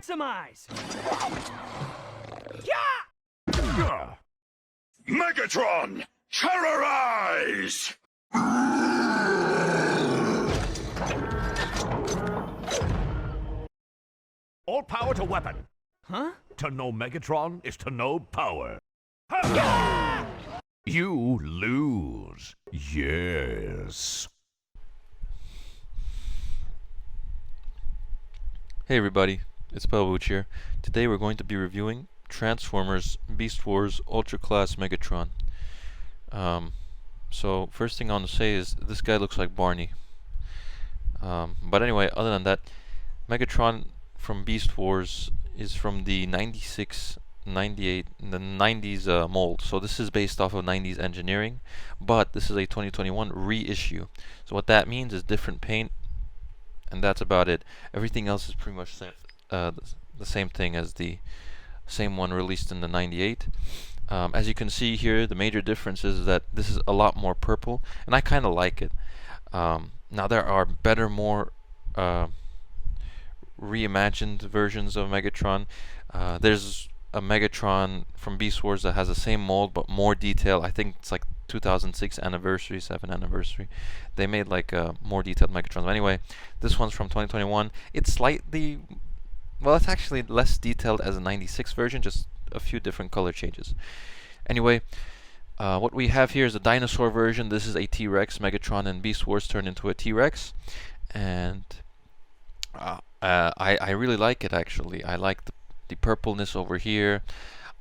Maximize! Yeah! Megatron, terrorize! All power to weapon. Huh? To know Megatron is to know power. You lose. Yes. Hey everybody, it's Pelbooch here. Today we're going to be reviewing Transformers Beast Wars Ultra Class Megatron. So first thing I want to say is this guy looks like Barney. But anyway, other than that, Megatron from Beast Wars is from the 96, 98, the 90s mold. So this is based off of 90s engineering, but this is a 2021 reissue. So what that means is different paint, and that's about it. Everything else is pretty much the same thing as the same one released in the 98. As you can see here, the major difference is that this is a lot more purple, and I kind of like it. Now there are better, more reimagined versions of Megatron. There's a Megatron from Beast Wars that has the same mold but more detail. I think it's like 2006 anniversary, 7th anniversary. They made like a more detailed Megatron. But anyway, this one's from 2021. It's slightly, well, it's actually less detailed as a 96 version, just a few different color changes. Anyway, what we have here is a Dinosaur version. This is a T-Rex. Megatron and Beast Wars turned into a T-Rex, and I really like it actually. I like the purpleness over here.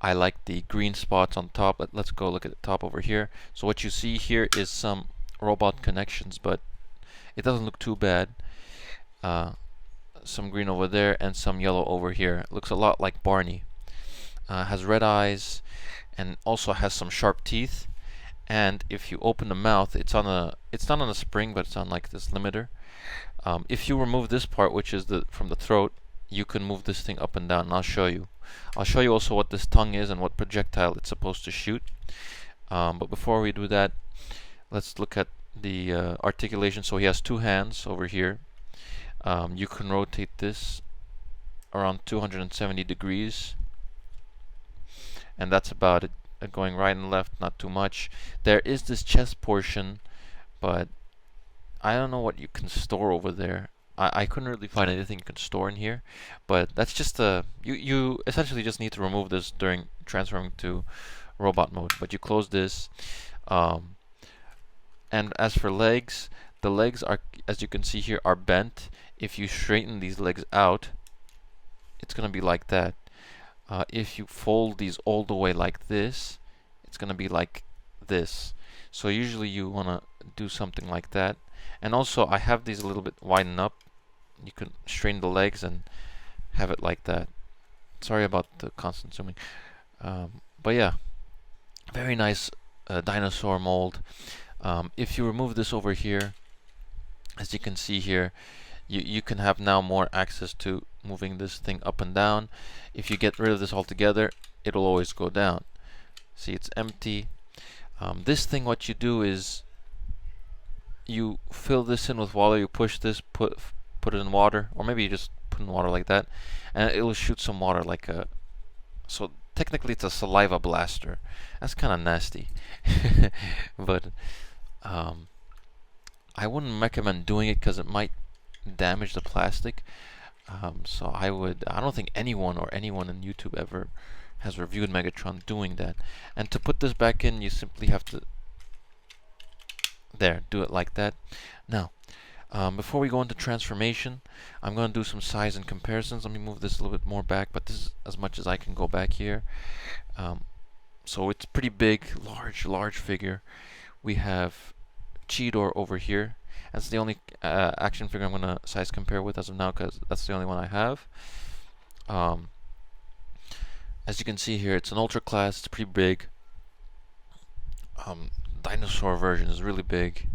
I like the green spots on top. Let's go look at the top over here. So what you see here is some robot connections, but it doesn't look too bad. Some green over there and some yellow over here. It looks a lot like Barney. Has red eyes and also has some sharp teeth. And if you open the mouth, it's not on a spring, but it's on like this limiter. If you remove this part, which is from the throat, you can move this thing up and down, and I'll show you. I'll show you also what this tongue is and what projectile it's supposed to shoot. But before we do that, let's look at the articulation. So he has two hands over here. You can rotate this around 270 degrees, and that's about it. Going right and left, not too much. There is this chest portion, but I don't know what you can store over there. I couldn't really find anything you can store in here, but that's just you essentially just need to remove this during transferring to robot mode. But you close this, and as for legs, the legs are, as you can see here, are bent. If you straighten these legs out, it's gonna be like that. If you fold these all the way like this, it's gonna be like this. So usually you wanna do something like that. And also I have these a little bit widened up. You can straighten the legs and have it like that. Sorry about the constant zooming. But yeah, very nice dinosaur mold. If you remove this over here, as you can see here, you can have now more access to moving this thing up and down. If you get rid of this altogether, it'll always go down. See, it's empty. This thing, what you do is you fill this in with water. You push this, put it in water, or maybe you just put in water like that, and it will shoot some water like a. So technically, it's a saliva blaster. That's kind of nasty, but I wouldn't recommend doing it because it might damage the plastic. So I don't think anyone in YouTube ever has reviewed Megatron doing that. And to put this back in, you simply have to do it like that. Now, before we go into transformation, I'm going to do some size and comparisons. Let me move this a little bit more back, but this is as much as I can go back here. So it's pretty big, large figure. We have Cheetor over here. That's the only action figure I'm going to size compare with as of now, because that's the only one I have. As you can see here, it's an ultra class. It's pretty big. Dinosaur version is really big.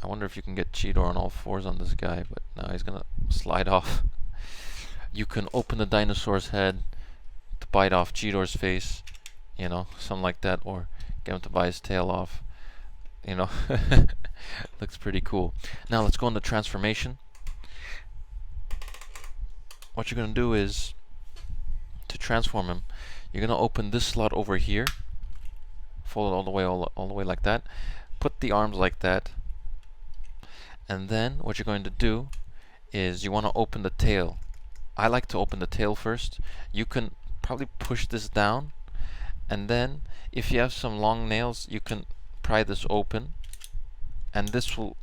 I wonder if you can get Cheetor on all fours on this guy, but no, he's gonna slide off. You can open the dinosaur's head to bite off Cheetor's face, you know, something like that, or get him to bite his tail off. You know, looks pretty cool. Now let's go into transformation. what you're going to do is, to transform him, you're going to open this slot over here, fold it all the way like that, put the arms like that, and then what you're going to do is you want to open the tail. I like to open the tail first. You can probably push this down, and then if you have some long nails, you can pry this open, and this will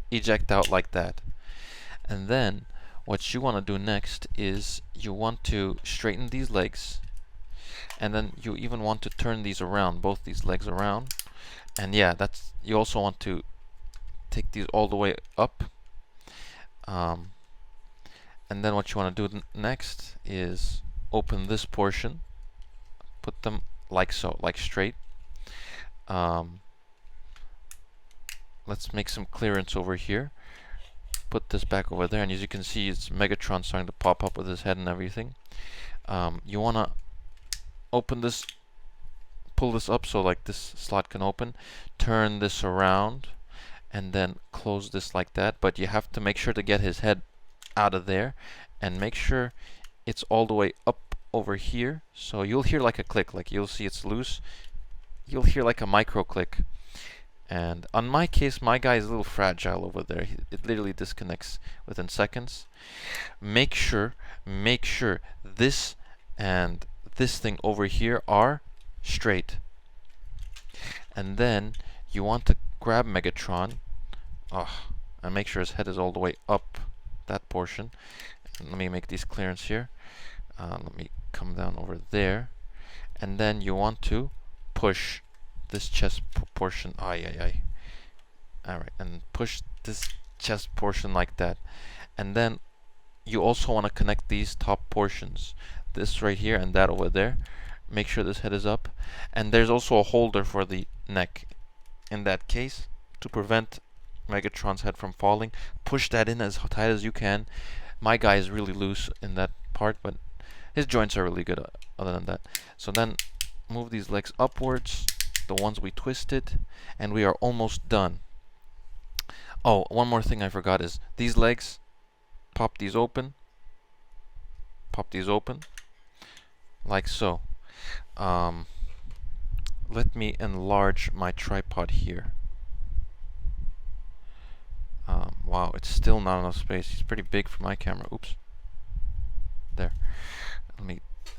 eject out like that. And then what you want to do next is you want to straighten these legs, and then you even want to turn these around, both these legs around. And yeah, that's, you also want to take these all the way up. And then what you want to do next is open this portion, put them like so, like straight. Let's make some clearance over here. Put this back over there, and as you can see, it's Megatron starting to pop up with his head and everything. You want to open this, pull this up so like this slot can open, turn this around, and then close this like that. But you have to make sure to get his head out of there, and make sure it's all the way up over here. So you'll hear like a click, like you'll see it's loose. You'll hear like a micro click. And on my case, my guy is a little fragile over there. It literally disconnects within seconds. Make sure this and this thing over here are straight. And then you want to grab Megatron, and make sure his head is all the way up that portion. And let me make these clearance here. Let me come down over there, and then you want to push this chest portion. Alright, and push this chest portion like that. And then you also want to connect these top portions, this right here and that over there. Make sure this head is up, and there's also a holder for the neck in that case to prevent Megatron's head from falling. Push that in as tight as you can. My guy is really loose in that part, but his joints are really good other than that. So then move these legs upwards, the ones we twisted, and we are almost done. Oh, one more thing I forgot is these legs, pop these open, like so. Let me enlarge my tripod here. Wow, it's still not enough space. It's pretty big for my camera. Oops. There.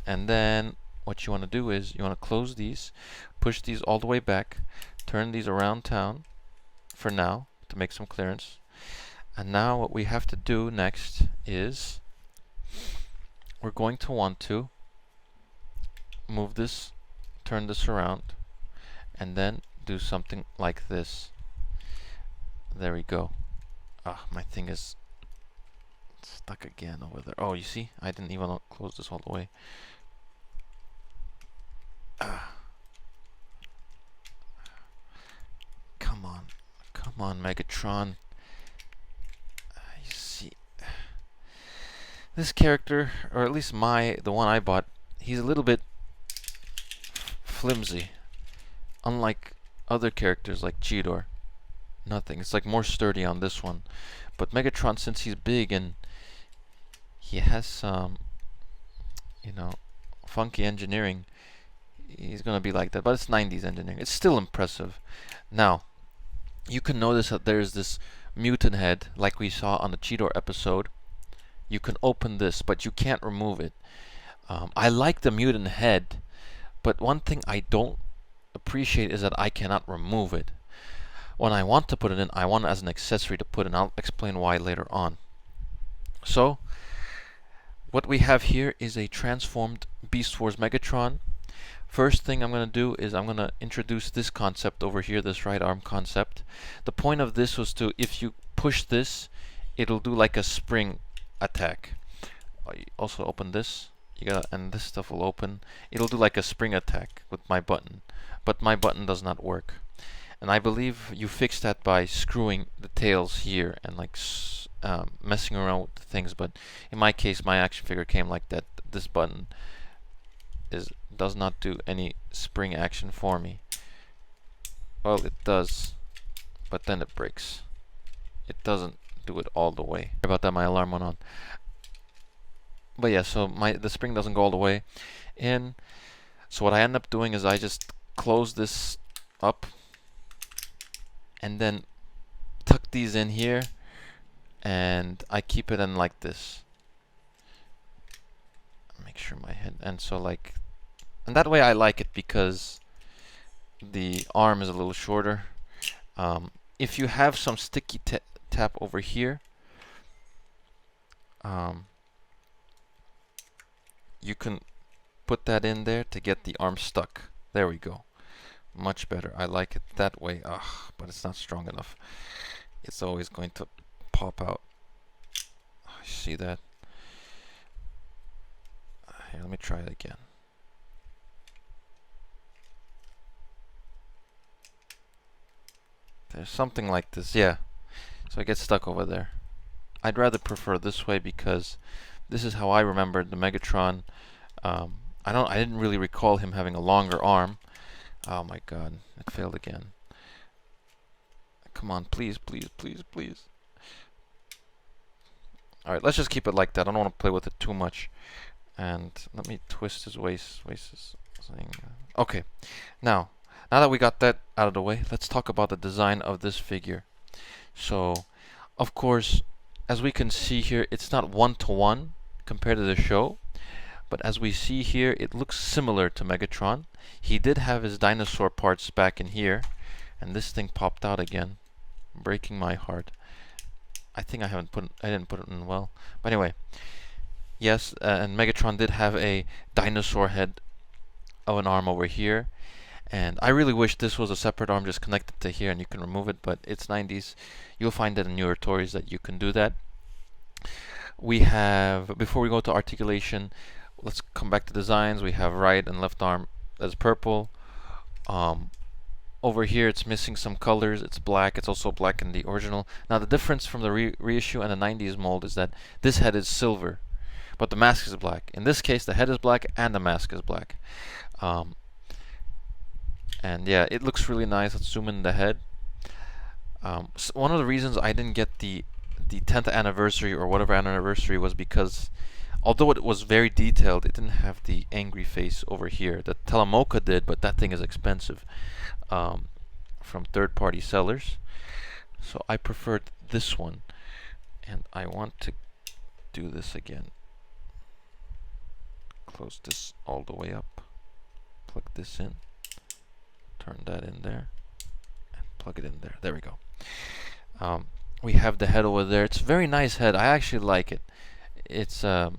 And then what you want to do is you want to close these, push these all the way back, turn these around town for now to make some clearance. And now what we have to do next is we're going to want to move this, turn this around, and then do something like this. There we go. My thing is stuck again over there. Oh, you see? I didn't even close this all the way. Come on, Megatron. You see, this character, or at least the one I bought, he's a little bit flimsy. Unlike other characters like Cheetor. Nothing. It's like more sturdy on this one. But Megatron, since he's big and he has some, funky engineering, he's gonna be like that. But it's 90s engineering. It's still impressive. Now, you can notice that there's this mutant head, like we saw on the Cheetor episode. You can open this, but you can't remove it. I like the mutant head, but one thing I don't appreciate is that I cannot remove it. When I want to put it in, I want it as an accessory to put in. I'll explain why later on. So, what we have here is a transformed Beast Wars Megatron. First thing I'm going to do is I'm going to introduce this concept over here, this right arm concept. The point of this was to, if you push this, it'll do like a spring attack. You also open this, and this stuff will open. It'll do like a spring attack with my button, but my button does not work. And I believe you fix that by screwing the tails here and like messing around with the things. But in my case, my action figure came like that. This button does not do any spring action for me. Well, it does, but then it breaks. It doesn't do it all the way. Sorry about that, my alarm went on. But yeah, so the spring doesn't go all the way in. So what I end up doing is I just close this up and then tuck these in here, and I keep it in like this. Make sure my head, and so like, and that way I like it because the arm is a little shorter. If you have some sticky tap over here, you can put that in there to get the arm stuck. There we go. Much better. I like it that way. Ugh, but it's not strong enough. It's always going to pop out. I see that. Here, let me try it again. There's something like this, yeah. So it gets stuck over there. I'd rather prefer this way because this is how I remembered the Megatron. I didn't really recall him having a longer arm. Oh my god, it failed again. Come on, please, please, please, please. Alright, let's just keep it like that. I don't want to play with it too much. And let me twist his waist. Okay, now that we got that out of the way, let's talk about the design of this figure. So, of course, as we can see here, it's not one-to-one compared to the show. But as we see here, it looks similar to Megatron. He did have his dinosaur parts back in here. And this thing popped out again, breaking my heart. I think I didn't put it in well. But anyway, yes, and Megatron did have a dinosaur head of an arm over here. And I really wish this was a separate arm just connected to here and you can remove it, but it's 90s. You'll find it in newer toys that you can do that. We have, before we go to articulation, let's come back to designs. We have right and left arm as purple. Over here it's missing some colors. It's black. It's also black in the original. Now the difference from the reissue and the 90s mold is that this head is silver, but the mask is black. In this case, the head is black and the mask is black. And yeah, it looks really nice. Let's zoom in the head. So one of the reasons I didn't get the 10th anniversary or whatever anniversary was because although it was very detailed, it didn't have the angry face over here. The Telemoka did, but that thing is expensive from third-party sellers. So I preferred this one, and I want to do this again. Close this all the way up. Plug this in. Turn that in there. And plug it in there. There we go. We have the head over there. It's a very nice head. I actually like it. It's I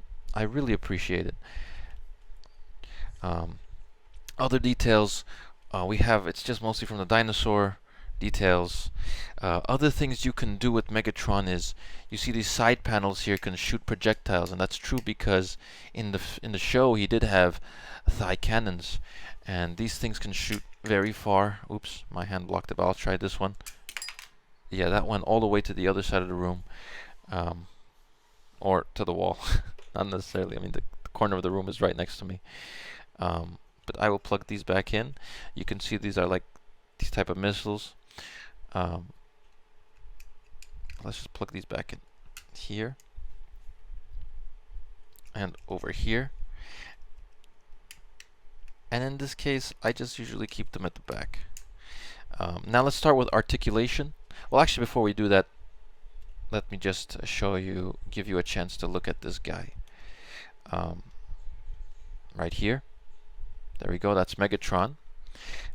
really appreciate it. Other details we have, it's just mostly from the dinosaur details. Other things you can do with Megatron is you see these side panels here can shoot projectiles, and that's true because in the show he did have thigh cannons, and these things can shoot very far. Oops, my hand blocked it, but I'll try this one. Yeah, that went all the way to the other side of the room, or to the wall. Not necessarily. I mean, the corner of the room is right next to me. But I will plug these back in. You can see these are like these type of missiles. Let's just plug these back in here and over here. And in this case, I just usually keep them at the back. Now let's start with articulation. Well, actually, before we do that, let me just show you, give you a chance to look at this guy. Right here. There we go, that's Megatron,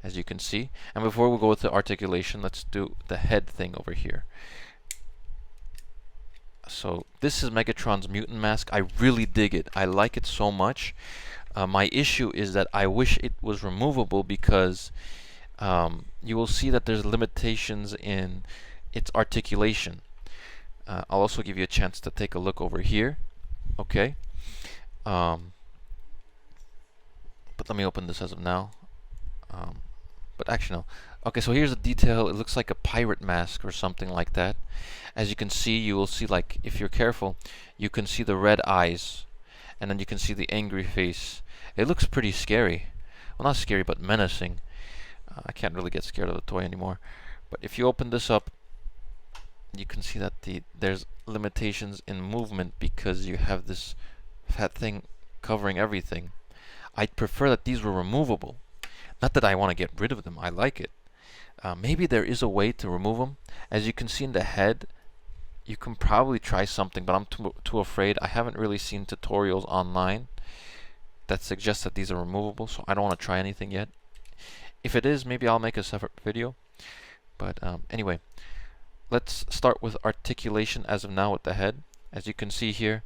as you can see. And before we go with the articulation, let's do the head thing over here. So this is Megatron's mutant mask. I really dig it. I like it so much. My issue is that I wish it was removable because you will see that there's limitations in its articulation. I'll also give you a chance to take a look over here. Okay. But let me open this as of now. But actually no. Okay, so here's the detail. It looks like a pirate mask or something like that. As you can see, you will see, like, if you're careful, you can see the red eyes, and then you can see the angry face. It looks pretty scary. Well, not scary, but menacing. I can't really get scared of the toy anymore. But if you open this up, you can see that there's limitations in movement because you have this fat thing covering everything. I'd prefer that these were removable. Not that I want to get rid of them. I like it. Maybe there is a way to remove them. As you can see in the head, you can probably try something, but I'm too afraid. I haven't really seen tutorials online that suggest that these are removable, so I don't want to try anything yet. If it is, maybe I'll make a separate video. But anyway, let's start with articulation as of now with the head. As you can see here,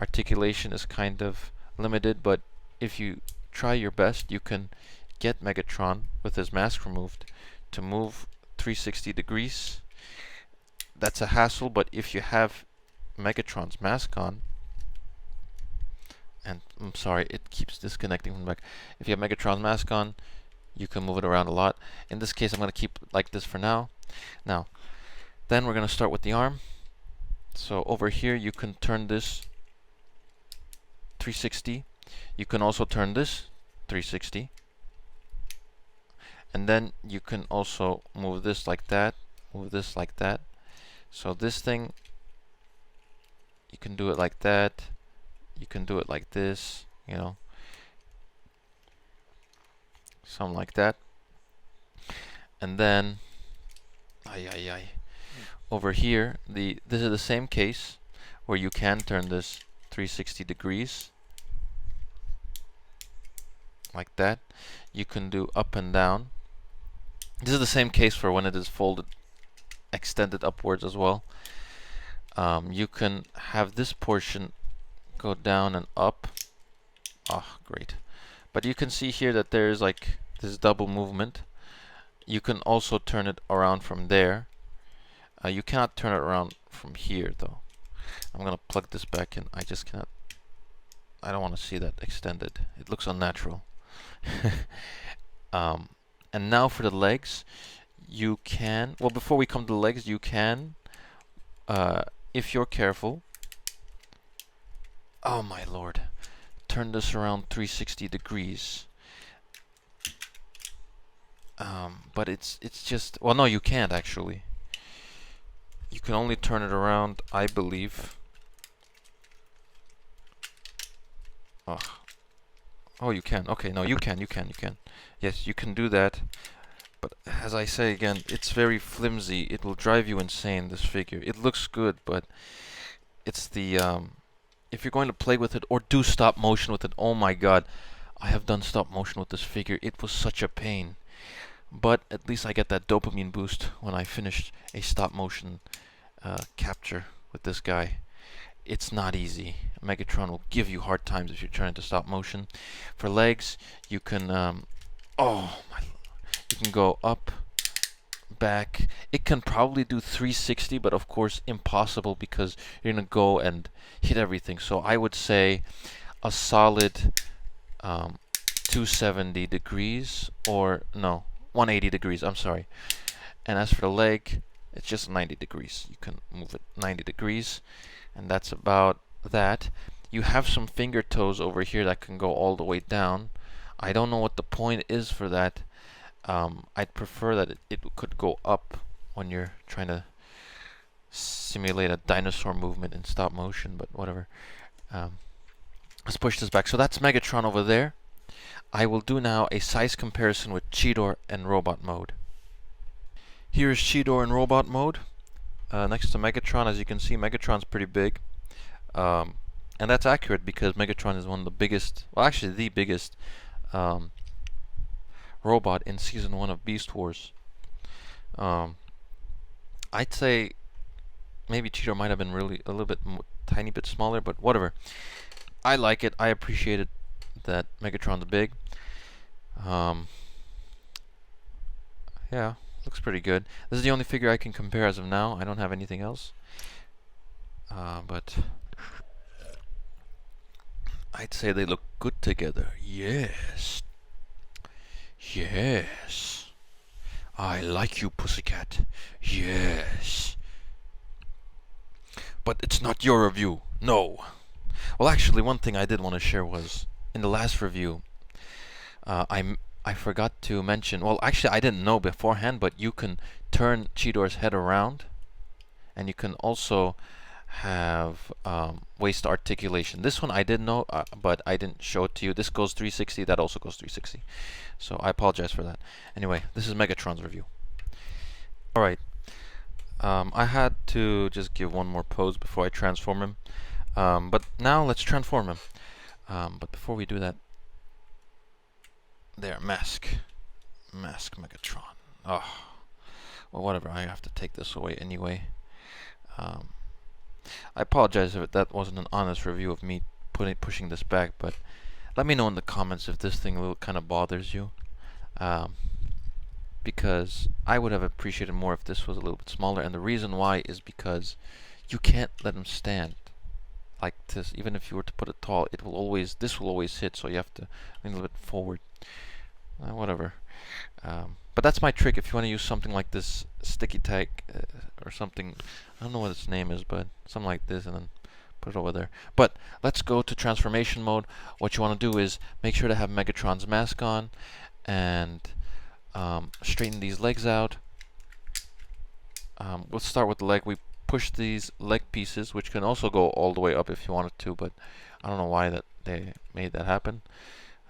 articulation is kind of limited, but if you try your best, you can get Megatron with his mask removed to move 360 degrees. That's a hassle, but if you have Megatron's mask on, and I'm sorry, it keeps disconnecting from the back. If you have Megatron's mask on, you can move it around a lot. In this case, I'm going to keep it like this for now. Now, then we're going to start with the arm. So over here, you can turn this 360. You can also turn this 360. And then you can also move this like that, move this like that. So this thing, you can do it like that. You can do it like this, you know, something like that. And then, over here, this is the same case where you can turn this 360 degrees like that. You can do up and down. This is the same case for when it is folded, extended upwards as well. You can have this portion go down and up. Ah, great. But you can see here that there is like this double movement. You can also turn it around from there. You cannot turn it around from here though. I'm gonna plug this back in. I just cannot. I don't want to see that extended. It looks unnatural. And now for the legs, you can. Well, before we come to the legs, you can, if you're careful. Oh my lord! Turn this around 360 degrees. But it's just, well, no, you can't actually. You can only turn it around, I believe. Oh, you can. Okay, no, you can. Yes, you can do that. But as I say again, it's very flimsy. It will drive you insane, this figure. It looks good, but it's the if you're going to play with it or do stop motion with it, oh my god, I have done stop motion with this figure. It was such a pain. But at least I get that dopamine boost when I finished a stop motion capture with this guy. It's not easy. Megatron will give you hard times if you're trying to stop motion. For legs, you can you can go up, back. It can probably do 360, but of course impossible because you're gonna go and hit everything. So I would say a solid 270 degrees, or no, 180 degrees, I'm sorry. And as for the leg, it's just 90 degrees. You can move it 90 degrees, and that's about that. You have some finger toes over here that can go all the way down. I don't know what the point is for that. I'd prefer that it could go up when you're trying to simulate a dinosaur movement in stop motion, but whatever. Let's push this back. So that's Megatron over there. I will do now a size comparison with Cheetor and robot mode. Here is Cheetor in robot mode. Next to Megatron, as you can see, Megatron's pretty big. And that's accurate because Megatron is one of the biggest, well actually the biggest robot in season 1 of Beast Wars. I'd say maybe Cheetor might have been really a little bit tiny bit smaller, but whatever. I like it. I appreciate it that Megatron's big. Yeah, looks pretty good. This is the only figure I can compare as of now. I don't have anything else. But I'd say they look good together. Yes. Yes. I like you, pussycat. Yes. But it's not your review. No. Well, actually, one thing I did want to share was, in the last review, I forgot to mention, well, actually, I didn't know beforehand, but you can turn Cheetor's head around, and you can also have waist articulation. This one I did know, but I didn't show it to you. This goes 360, that also goes 360. So I apologize for that. Anyway, this is Megatron's review. Alright, I had to just give one more pose before I transform him. But now let's transform him. But before we do that, there, mask Megatron. Oh, well, whatever. I have to take this away anyway. I apologize if that wasn't an honest review of me pushing this back, but let me know in the comments if this thing kind of bothers you. Because I would have appreciated more if this was a little bit smaller, and the reason why is because you can't let him stand like this. Even if you were to put it tall, this will always hit, so you have to lean a little bit forward. Whatever. But that's my trick. If you want to use something like this sticky tag or something, I don't know what its name is, but something like this, and then put it over there. But let's go to transformation mode. What you want to do is make sure to have Megatron's mask on, and straighten these legs out. We'll start with the leg. We push these leg pieces, which can also go all the way up if you wanted to, but I don't know why that they made that happen.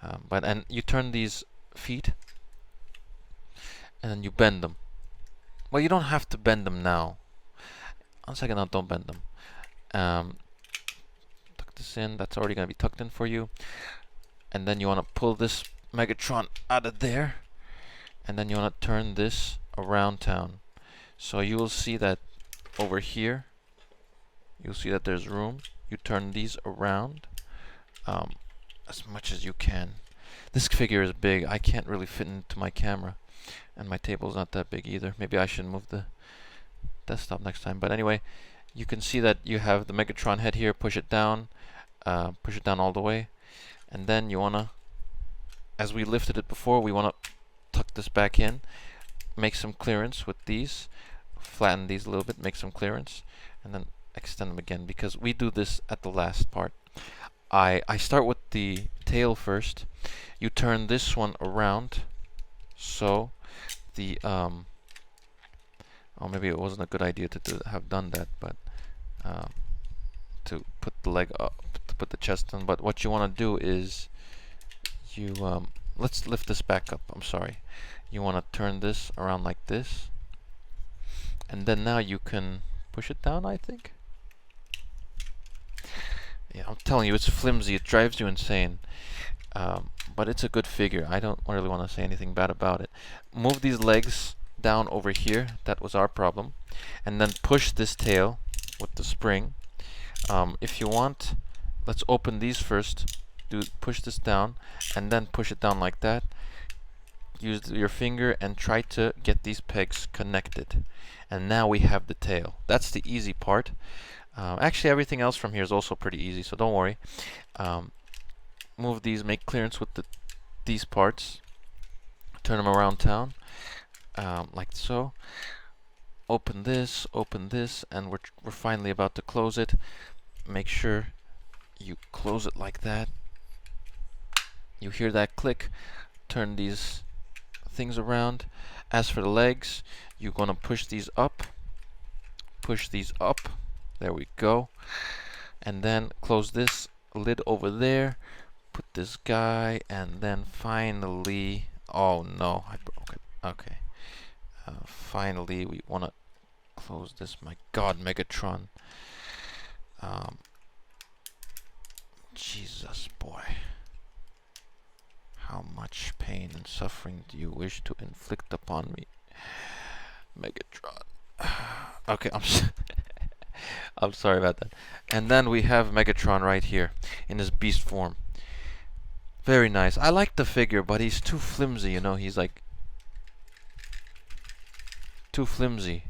And you turn these feet, and then you bend them. Well, you don't have to bend them now. On second thought, don't bend them. Tuck this in. That's already going to be tucked in for you. And then you want to pull this Megatron out of there. And then you want to turn this around town. So you will see that over here, you'll see that there's room. You turn these around as much as you can. This figure is big. I can't really fit into my camera. And my table's not that big either. Maybe I should move the desktop next time. But anyway, you can see that you have the Megatron head here. Push it down all the way. And then you want to, as we lifted it before, we want to tuck this back in. Make some clearance with these. Flatten these a little bit, make some clearance. And then extend them again, because we do this at the last part. I start with the tail first. You turn this one around. So the oh, maybe it wasn't a good idea to have done that, but to put the leg up, to put the chest on. But what you want to do is you let's lift this back up. I'm sorry. You want to turn this around like this, and then now you can push it down, I think. Yeah, I'm telling you, it's flimsy. It drives you insane. But it's a good figure. I don't really want to say anything bad about it. Move these legs down over here. That was our problem. And then push this tail with the spring. If you want, let's open these first. Push this down, and then push it down like that. Use your finger and try to get these pegs connected. And now we have the tail. That's the easy part. Actually, everything else from here is also pretty easy, so don't worry. Move these, make clearance with these parts. Turn them around town, like so. Open this, and we're finally about to close it. Make sure you close it like that. You hear that click. Turn these things around. As for the legs, you're gonna push these up. Push these up. There we go. And then close this lid over there. Put this guy, and then finally, oh no, I broke it. Okay. Finally, we want to close this. My God, Megatron. Jesus, boy. How much pain and suffering do you wish to inflict upon me, Megatron? Okay, I'm sorry about that. And then we have Megatron right here in his beast form. Very nice. I like the figure, but he's too flimsy, you know. He's like too flimsy.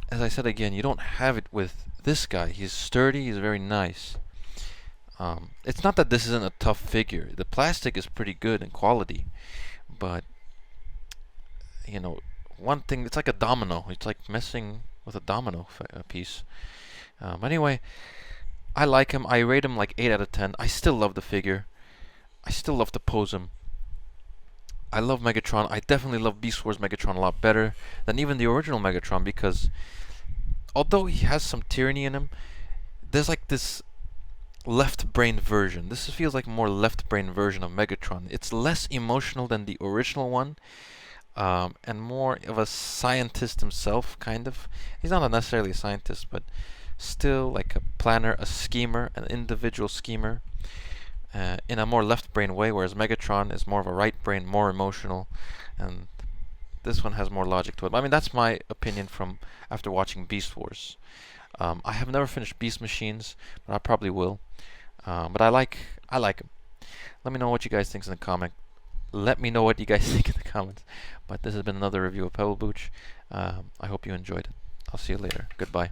As I said again, you don't have it with this guy. He's sturdy. He's very nice. It's not that this isn't a tough figure. The plastic is pretty good in quality, but you know, one thing, it's like a domino. It's like messing with a domino piece. Anyway, I like him. I rate him like 8 out of 10. I still love the figure. I still love to pose him. I love Megatron. I definitely love Beast Wars Megatron a lot better than even the original Megatron, because although he has some tyranny in him, there's like this left-brain version. This feels like a more left-brain version of Megatron. It's less emotional than the original one, and more of a scientist himself, kind of. He's not necessarily a scientist, but still like a planner, a schemer, an individual schemer, in a more left-brain way, whereas Megatron is more of a right brain, more emotional, and this one has more logic to it. I mean, that's my opinion from after watching Beast Wars. I have never finished Beast Machines, but I probably will. But I like him. Let me know what you guys think in the comment. Let me know what you guys think in the comments. But this has been another review of Pebble Booch. I hope you enjoyed it. I'll see you later. Goodbye.